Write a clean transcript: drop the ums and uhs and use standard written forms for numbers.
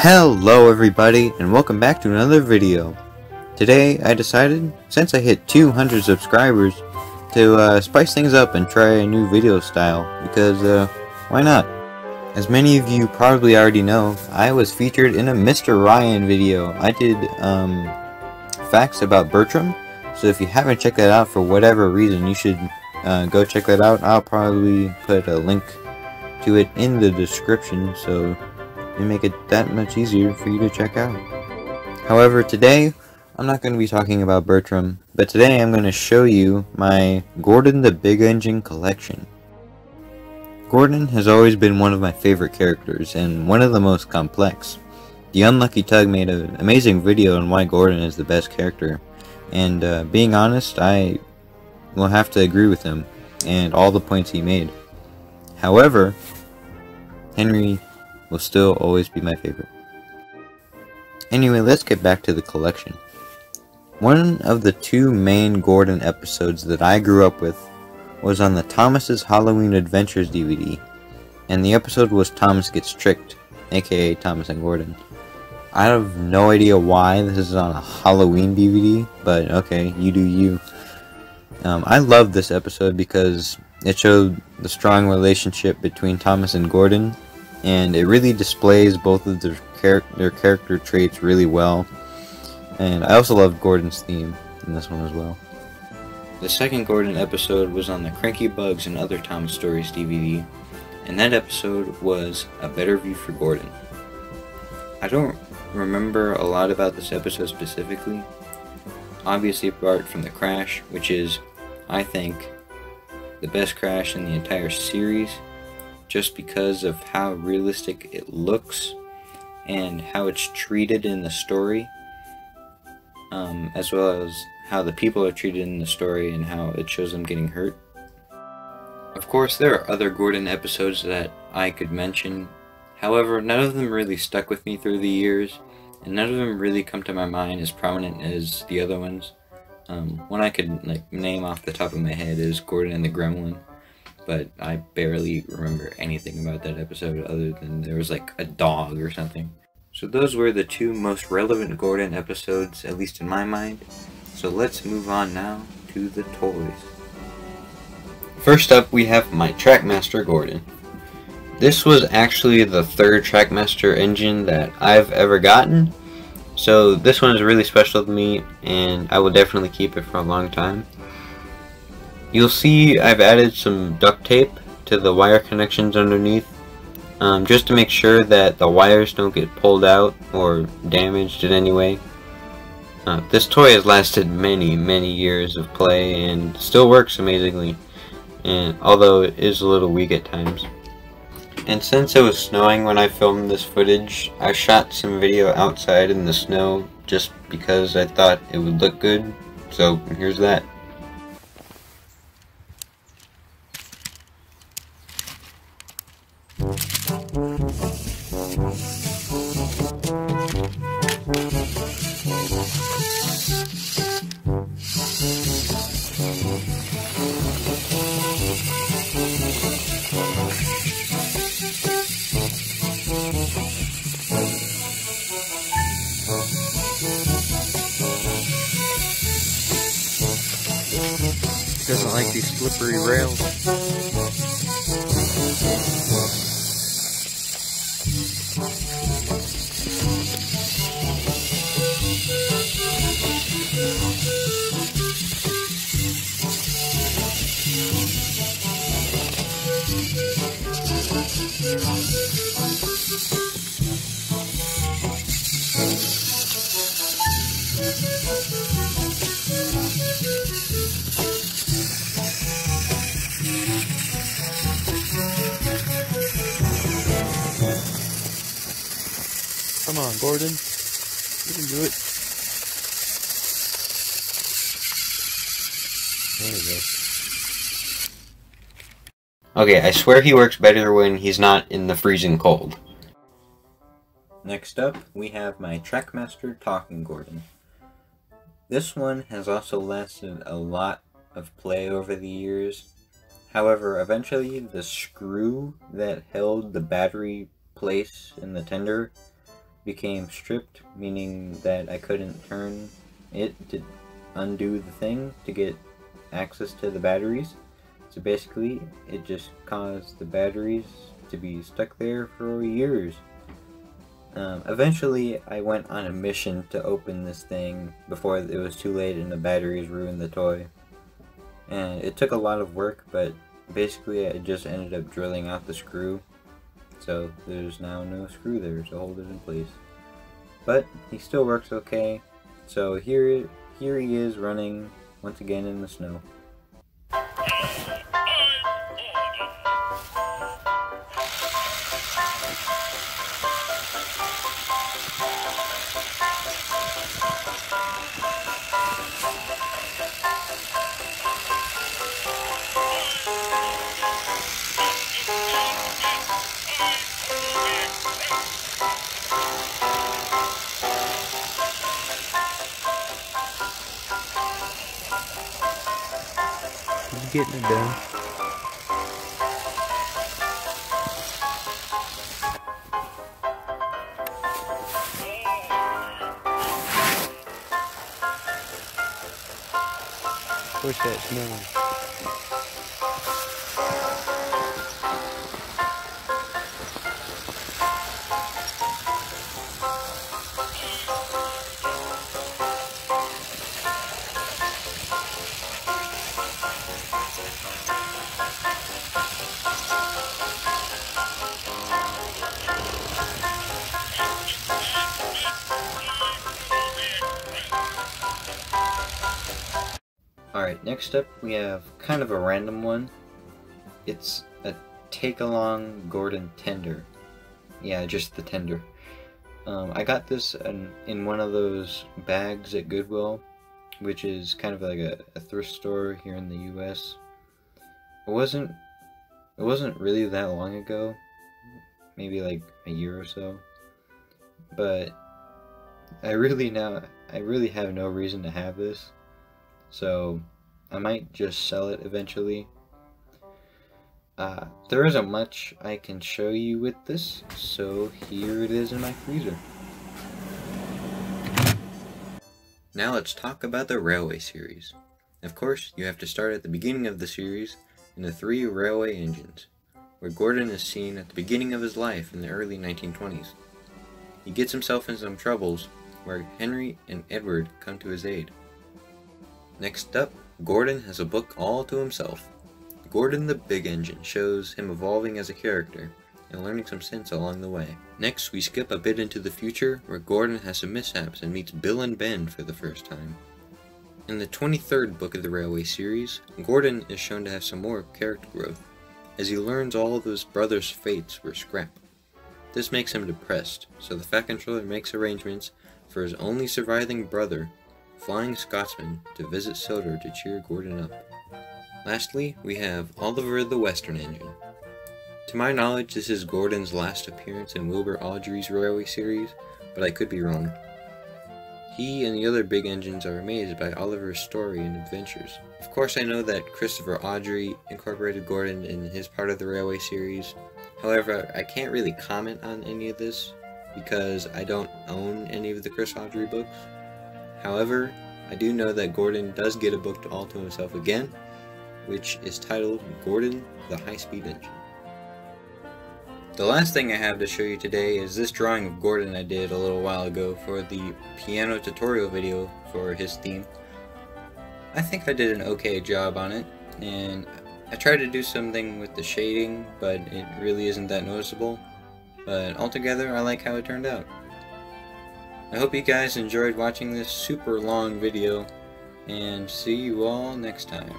Hello everybody, and welcome back to another video. Today I decided, since I hit 200 subscribers, to spice things up and try a new video style, because why not? As many of you probably already know, I was featured in a Mr. Ryan video. I did facts about Bertram, so if you haven't checked that out for whatever reason, you should go check that out. I'll probably put a link to it in the description, so it make it that much easier for you to check out. However, today I'm not going to be talking about Bertram, but today I'm going to show you my Gordon the Big Engine collection. Gordon has always been one of my favorite characters and one of the most complex. The Unlucky Tug made an amazing video on why Gordon is the best character, and being honest, I will have to agree with him and all the points he made. However, Henry will still always be my favorite. Anyway, let's get back to the collection. One of the two main Gordon episodes that I grew up with was on the Thomas's Halloween Adventures DVD, and the episode was Thomas Gets Tricked, aka Thomas and Gordon. I have no idea why this is on a Halloween DVD, but okay, you do you. I love this episode because it showed the strong relationship between Thomas and Gordon, and it really displays both of their character traits really well. And I also loved Gordon's theme in this one as well. The second Gordon episode was on the Cranky Bugs and Other Thomas Stories DVD, and that episode was A Better View for Gordon. I don't remember a lot about this episode specifically, obviously apart from the crash, which is, I think, the best crash in the entire series, just because of how realistic it looks and how it's treated in the story, as well as how the people are treated in the story and how it shows them getting hurt. Of course, there are other Gordon episodes that I could mention, however, none of them really stuck with me through the years, and none of them really come to my mind as prominent as the other ones. One I could name off the top of my head is Gordon and the Gremlin, but I barely remember anything about that episode other than there was like a dog or something. So those were the two most relevant Gordon episodes, at least in my mind. So let's move on now to the toys. First up, we have my Trackmaster Gordon. This was actually the third Trackmaster engine that I've ever gotten, so this one is really special to me, and I will definitely keep it for a long time. You'll see I've added some duct tape to the wire connections underneath, just to make sure that the wires don't get pulled out or damaged in any way. This toy has lasted many years of play and still works amazingly, and although it is a little weak at times. And since it was snowing when I filmed this footage, I shot some video outside in the snow just because I thought it would look good, so here's that. Doesn't like these slippery rails. Come on, Gordon. You can do it. There we go. Okay, I swear he works better when he's not in the freezing cold. Next up, we have my Trackmaster Talking Gordon. This one has also lasted a lot of play over the years. However, eventually the screw that held the battery place in the tender became stripped, meaning that I couldn't turn it to undo the thing to get access to the batteries. So basically, it just caused the batteries to be stuck there for years. Eventually, I went on a mission to open this thing before it was too late and the batteries ruined the toy. And it took a lot of work, but basically I just ended up drilling out the screw. So there's now no screw there to hold it in place. But he still works okay. So here he is running once again in the snow. You getting it done? Push that snow. Alright, next up we have kind of a random one. It's a take-along Gordon tender. Yeah, just the tender. I got this in one of those bags at Goodwill, which is kind of like a thrift store here in the US. It wasn't really that long ago, maybe like a year or so. But I really have no reason to have this. So I might just sell it eventually. There isn't much I can show you with this, so here it is in my freezer. Now let's talk about the Railway series. Of course, you have to start at the beginning of the series in the 3 railway engines, where Gordon is seen at the beginning of his life in the early 1920s. He gets himself in some troubles, where Henry and Edward come to his aid. Next up, Gordon has a book all to himself. Gordon the Big Engine shows him evolving as a character and learning some sense along the way. Next, we skip a bit into the future where Gordon has some mishaps and meets Bill and Ben for the first time. In the 23rd book of the Railway series, Gordon is shown to have some more character growth as he learns all of his brother's fates were scrap. This makes him depressed, so the Fat Controller makes arrangements for his only surviving brother, Flying Scotsman, to visit Sodor to cheer Gordon up. Lastly, we have Oliver the Western Engine. To my knowledge, this is Gordon's last appearance in Wilbur Awdry's Railway series, but I could be wrong. He and the other big engines are amazed by Oliver's story and adventures. Of course, I know that Christopher Awdry incorporated Gordon in his part of the Railway series. However, I can't really comment on any of this because I don't own any of the Chris Awdry books. However, I do know that Gordon does get a book all to himself again, which is titled Gordon the High-Speed Engine. The last thing I have to show you today is this drawing of Gordon I did a little while ago for the piano tutorial video for his theme. I think I did an okay job on it, and I tried to do something with the shading, but it really isn't that noticeable. But altogether, I like how it turned out. I hope you guys enjoyed watching this super long video, and see you all next time.